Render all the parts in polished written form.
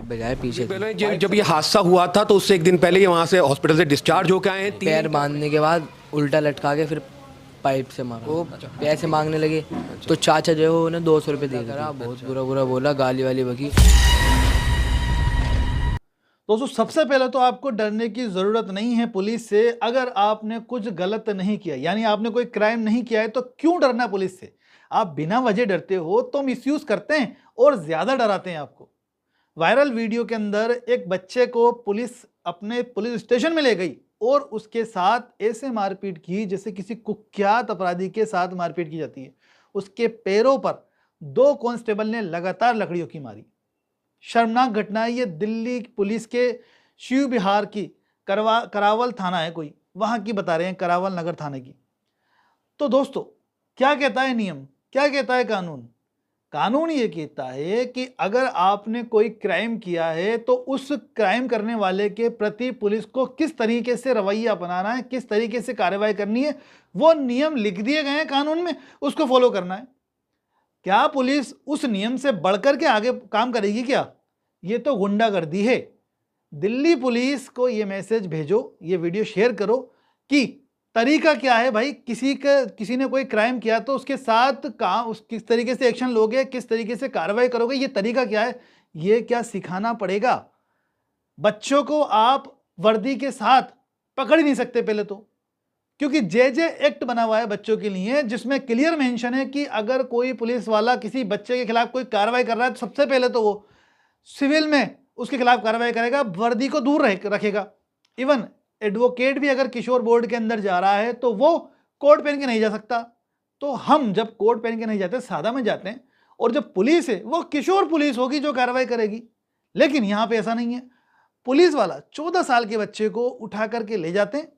बजाय पीछे पहले जब ये हादसा हुआ था तो उससे एक दिन पहले ये वहाँ से हॉस्पिटल से डिस्चार्ज होकर आए हैं। पैर बांधने के बाद उल्टा लटका के फिर पाइप से मारा। वो पैसे मांगने लगे तो चाचा जो है वो उन्हें 200 रुपये दे करा, बहुत बुरा बुरा बोला, गाली वाली बकी। दोस्तों सबसे पहले तो आपको डरने की ज़रूरत नहीं है पुलिस से। अगर आपने कुछ गलत नहीं किया, यानी आपने कोई क्राइम नहीं किया है, तो क्यों डरना पुलिस से। आप बिना वजह डरते हो तो मिसयूज़ करते हैं और ज़्यादा डराते हैं आपको। वायरल वीडियो के अंदर एक बच्चे को पुलिस अपने पुलिस स्टेशन में ले गई और उसके साथ ऐसे मारपीट की जैसे किसी कुख्यात अपराधी के साथ मारपीट की जाती है। उसके पैरों पर 2 कांस्टेबल ने लगातार लकड़ियों की मारी। शर्मनाक घटना है ये। दिल्ली पुलिस के शिव विहार की करावल थाना है कोई, वहाँ की बता रहे हैं, करावल नगर थाने की। तो दोस्तों क्या कहता है नियम, क्या कहता है कानून? कानून ये कहता है कि अगर आपने कोई क्राइम किया है तो उस क्राइम करने वाले के प्रति पुलिस को किस तरीके से रवैया अपनाना है, किस तरीके से कार्रवाई करनी है, वो नियम लिख दिए गए हैं कानून में, उसको फॉलो करना है। क्या पुलिस उस नियम से बढ़कर के आगे काम करेगी क्या? ये तो गुंडागर्दी है। दिल्ली पुलिस को ये मैसेज भेजो, ये वीडियो शेयर करो कि तरीका क्या है भाई। किसी ने कोई क्राइम किया तो उसके साथ किस तरीके से एक्शन लोगे, किस तरीके से कार्रवाई करोगे, ये तरीका क्या है, ये क्या सिखाना पड़ेगा। बच्चों को आप वर्दी के साथ पकड़ ही नहीं सकते पहले तो, क्योंकि जे एक्ट बना हुआ है बच्चों के लिए, जिसमें क्लियर मेंशन है कि अगर कोई पुलिस वाला किसी बच्चे के खिलाफ कोई कार्रवाई कर रहा है तो सबसे पहले तो वो सिविल में उसके खिलाफ कार्रवाई करेगा, वर्दी को दूर रखेगा। इवन एडवोकेट भी अगर किशोर बोर्ड के अंदर जा रहा है तो वो कोट पहन के नहीं जा सकता। तो हम जब कोट पहन के नहीं जाते, सादा में जाते हैं, और जब पुलिस है वो किशोर पुलिस होगी जो कार्रवाई करेगी। लेकिन यहाँ पे ऐसा नहीं है। पुलिस वाला 14 साल के बच्चे को उठा करके ले जाते हैं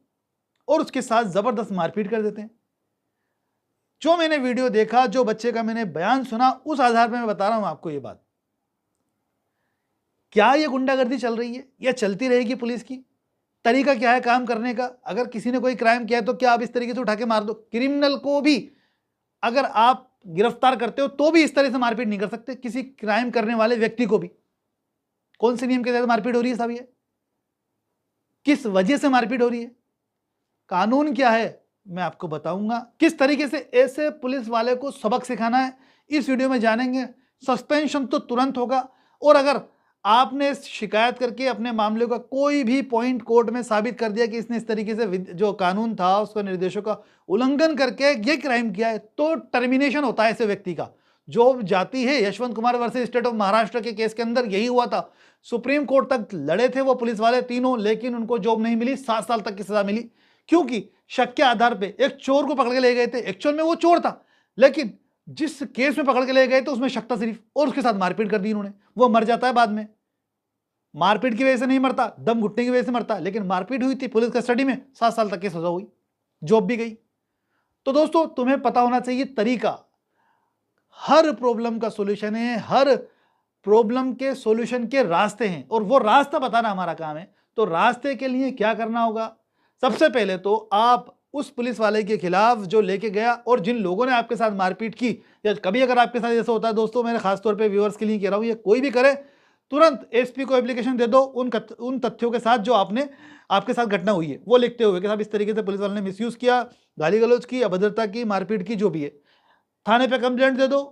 और उसके साथ जबरदस्त मारपीट कर देते हैं। जो मैंने वीडियो देखा, जो बच्चे का मैंने बयान सुना, उस आधार पर मैं बता रहा हूं आपको ये बात। क्या ये गुंडागर्दी चल रही है या चलती रहेगी पुलिस की? तरीका क्या है काम करने का? अगर किसी ने कोई क्राइम किया है तो क्या आप इस तरीके से उठा के मार दो? क्रिमिनल को भी अगर आप गिरफ्तार करते हो तो भी इस तरह से मारपीट नहीं कर सकते किसी क्राइम करने वाले व्यक्ति को भी। कौन से नियम के तहत मारपीट हो रही है साहब? ये किस वजह से मारपीट हो रही है? कानून क्या है मैं आपको बताऊंगा। किस तरीके से ऐसे पुलिस वाले को सबक सिखाना है इस वीडियो में जानेंगे। सस्पेंशन तो तुरंत होगा, और अगर आपने शिकायत करके अपने मामले का कोई भी पॉइंट कोर्ट में साबित कर दिया कि इसने इस तरीके से जो कानून था उसका निर्देशों का उल्लंघन करके ये क्राइम किया है, तो टर्मिनेशन होता है ऐसे व्यक्ति का। जो जाती है Yashwant Kumar versus state of Maharashtra के केस के अंदर यही हुआ था। सुप्रीम कोर्ट तक लड़े थे वो पुलिस वाले तीनों, लेकिन उनको जॉब नहीं मिली, 7 साल तक की सजा मिली, क्योंकि शक के आधार पर एक चोर को पकड़ के ले गए थे। एक्चुअल में वो चोर था, लेकिन जिस केस में पकड़ के ले गए तो उसमें शक था सिर्फ, और उसके साथ मारपीट कर दी इन्होंने। वो मर जाता है बाद में, मारपीट की वजह से नहीं मरता, दम घुटने की वजह से मरता, लेकिन मारपीट हुई थी पुलिस कस्टडी में, 7 साल तक की सजा हुई, जॉब भी गई। तो दोस्तों तुम्हें पता होना चाहिए तरीका। हर प्रॉब्लम का सॉल्यूशन है, हर प्रॉब्लम के सॉल्यूशन के रास्ते हैं, और वो रास्ता बताना हमारा काम है। तो रास्ते के लिए क्या करना होगा? सबसे पहले तो आप उस पुलिस वाले के खिलाफ जो लेके गया और जिन लोगों ने आपके साथ मारपीट की, या कभी अगर आपके साथ ऐसा होता है, दोस्तों मैं खासतौर पर व्यूअर्स के लिए कह रहा हूँ, ये कोई भी करे, तुरंत एसपी को एप्लीकेशन दे दो उन तथ्यों के साथ जो आपके साथ घटना हुई है वो लिखते हुए कि साहब इस तरीके से पुलिस वाले ने मिसयूज किया, गाली गलौज की, अभद्रता की, मारपीट की, जो भी है। थाने पे कंप्लेंट दे दो।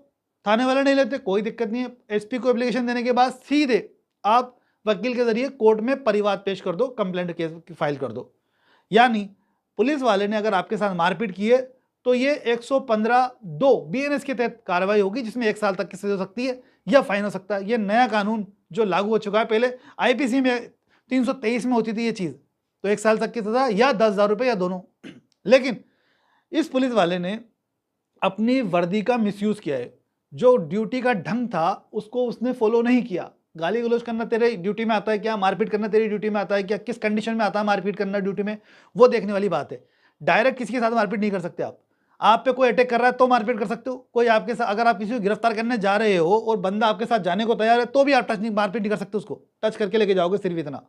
थाने वाले नहीं लेते, कोई दिक्कत नहीं है। एसपी को एप्लीकेशन देने के बाद सीधे आप वकील के जरिए कोर्ट में परिवाद पेश कर दो, कंप्लेंट केस फाइल कर दो। यानी पुलिस वाले ने अगर आपके साथ मारपीट की है तो ये 115(2) BNS के तहत कार्रवाई होगी, जिसमें 1 साल तक की सजा हो सकती है या फाइन हो सकता है। ये नया कानून जो लागू हो चुका है, पहले आईपीसी में 323 में होती थी ये चीज़, तो 1 साल तक की सजा या 10,000 रुपये या दोनों। लेकिन इस पुलिस वाले ने अपनी वर्दी का मिसयूज़ किया है। जो ड्यूटी का ढंग था उसको उसने फॉलो नहीं किया। गाली गलौज करना तेरे ड्यूटी में आता है क्या? मारपीट करना तेरी ड्यूटी में आता है क्या? किस कंडीशन में आता है मारपीट करना ड्यूटी में, वो देखने वाली बात है। डायरेक्ट किसी के साथ मारपीट नहीं कर सकते आप पे कोई अटैक कर रहा है तो मारपीट कर सकते हो। कोई आपके साथ, अगर आप किसी को गिरफ्तार करने जा रहे हो और बंदा आपके साथ जाने को तैयार है तो भी आप मारपीट नहीं कर सकते, उसको टच करके लेके जाओगे, सिर्फ इतना।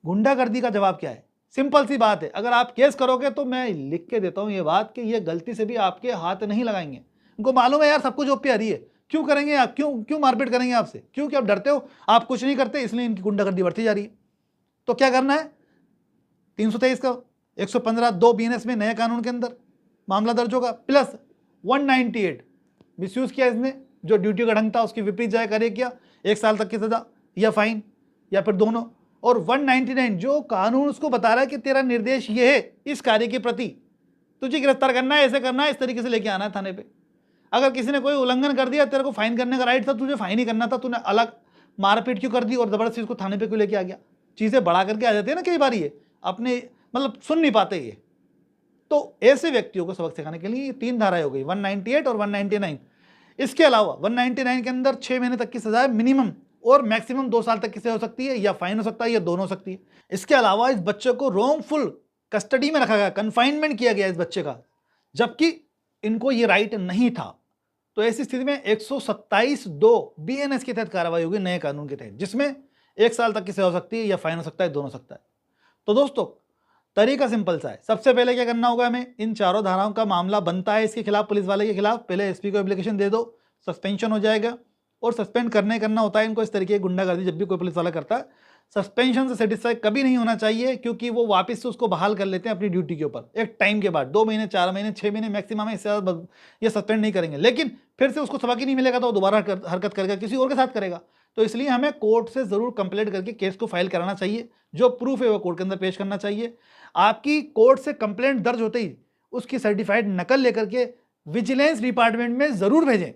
गुंडागर्दी का जवाब क्या है? सिंपल सी बात है, अगर आप केस करोगे तो मैं लिख के देता हूं ये बात कि ये गलती से भी आपके हाथ नहीं लगाएंगे। उनको मालूम है यार सबको जॉब पे आ रही है, क्यों करेंगे आप, क्यों मारपीट करेंगे आपसे, क्योंकि आप डरते हो, आप कुछ नहीं करते, इसलिए इनकी गुंडागर्दी बढ़ती जा रही है। तो क्या करना है, 323 का 115 2 BNS में नए कानून के अंदर मामला दर्ज होगा, प्लस 198 मिसयूज किया इसने, जो ड्यूटी का ढंग था उसकी विपरीत जाए करे किया, 1 साल तक की सजा या फाइन या फिर दोनों। और 199 जो कानून उसको बता रहा है कि तेरा निर्देश ये है, इस कार्य के प्रति तुझे गिरफ्तार करना है, ऐसे करना है, इस तरीके से लेके आना है थाने पे। अगर किसी ने कोई उल्लंघन कर दिया, तेरे को फाइन करने का राइट था, तुझे फाइन ही करना था, तूने अलग मारपीट क्यों कर दी और जबरदस्ती उसको थाने पे क्यों लेके आ गया। चीजें बढ़ा करके आ जाती है ना कई बार, ये अपने मतलब सुन नहीं पाते ये। तो ऐसे व्यक्तियों को सबक सिखाने के लिए ये 3 धाराएं हो गई, 198 और 199। इसके अलावा 199 के अंदर 6 महीने तक की सजा है मिनिमम, और मैक्सिमम 2 साल तक की सजा हो सकती है, या फाइन हो सकता है, या दोनों हो सकती है। इसके अलावा इस बच्चे को रॉन्गफुल कस्टडी में रखा गया, कन्फाइनमेंट किया गया इस बच्चे का, जबकि इनको ये राइट नहीं था। तो ऐसी स्थिति में 127(2) BNS के तहत कार्रवाई होगी नए कानून के तहत, जिसमें 1 साल तक की सजा हो सकती है, या फाइन हो सकता है, दोनों हो सकता है। तो दोस्तों तरीका सिंपल सा है, सबसे पहले क्या करना होगा हमें, इन चारों धाराओं का मामला बनता है इसके खिलाफ, पुलिस वाले के खिलाफ, पहले SP को एप्लीकेशन दे दो, सस्पेंशन हो जाएगा। और सस्पेंड करना होता है इनको, इस तरीके की गुंडागर्दी जब भी कोई पुलिस वाला करता है, सस्पेंशन से सेटिस्फाई कभी नहीं होना चाहिए, क्योंकि वो वापस से उसको बहाल कर लेते हैं अपनी ड्यूटी के ऊपर एक टाइम के बाद, 2 महीने 4 महीने 6 महीने मैक्सिमम है, इससे ज़्यादा ये सस्पेंड नहीं करेंगे। लेकिन फिर से उसको सबक ही नहीं मिलेगा तो वो दोबारा हरकत करेगा, किसी और के साथ करेगा। तो इसलिए हमें कोर्ट से जरूर कंप्लेंट करके केस को फाइल कराना चाहिए, जो प्रूफ है वो कोर्ट के अंदर पेश करना चाहिए। आपकी कोर्ट से कंप्लेंट दर्ज होते ही उसकी सर्टिफाइड नकल लेकर के विजिलेंस डिपार्टमेंट में जरूर भेजें,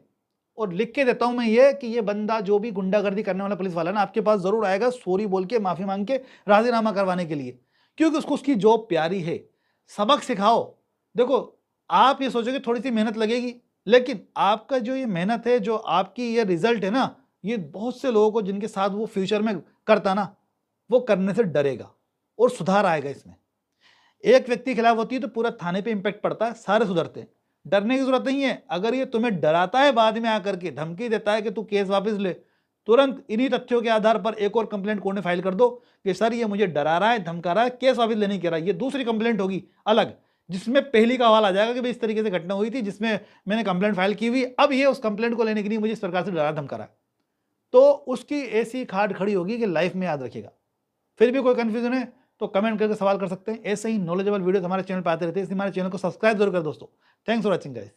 और लिख के देता हूं मैं ये कि ये बंदा जो भी गुंडागर्दी करने वाला पुलिस वाला ना, आपके पास जरूर आएगा सॉरी बोल के, माफी मांग के, राजीनामा करवाने के लिए, क्योंकि उसको उसकी जॉब प्यारी है। सबक सिखाओ। देखो आप ये सोचोगे थोड़ी सी मेहनत लगेगी, लेकिन आपका जो ये मेहनत है, जो आपकी ये रिजल्ट है ना, ये बहुत से लोगों को जिनके साथ वो फ्यूचर में करता ना, वो करने से डरेगा और सुधार आएगा इसमें। एक व्यक्ति के खिलाफ होती है तो पूरा थाने पे इंपैक्ट पड़ता है, सारे सुधरते हैं। डरने की जरूरत नहीं है। अगर ये तुम्हें डराता है, बाद में आकर के धमकी देता है कि तू केस वापस ले, तुरंत इन्हीं तथ्यों के आधार पर एक और कंप्लेंट कोर्ट में फाइल कर दो कि सर ये मुझे डरा रहा है, धमका रहा है, केस वापस लेने कह रहा है। ये दूसरी कंप्लेंट होगी अलग, जिसमें पहली का हवाला आ जाएगा कि भाई इस तरीके से घटना हुई थी जिसमें मैंने कंप्लेंट फाइल की हुई, अब ये उस कंप्लेंट को लेने के लिए मुझे इस प्रकार से डरा धमका रहा है, तो उसकी ऐसी खाट खड़ी होगी कि लाइफ में याद रखेगा। फिर भी कोई कंफ्यूजन है तो कमेंट करके सवाल कर सकते हैं। ऐसे ही नॉलेजेबल वीडियो हमारे चैनल पर आते रहते हैं, इसलिए हमारे चैनल को सब्सक्राइब जरूर कर दोस्तों। Thanks for watching guys.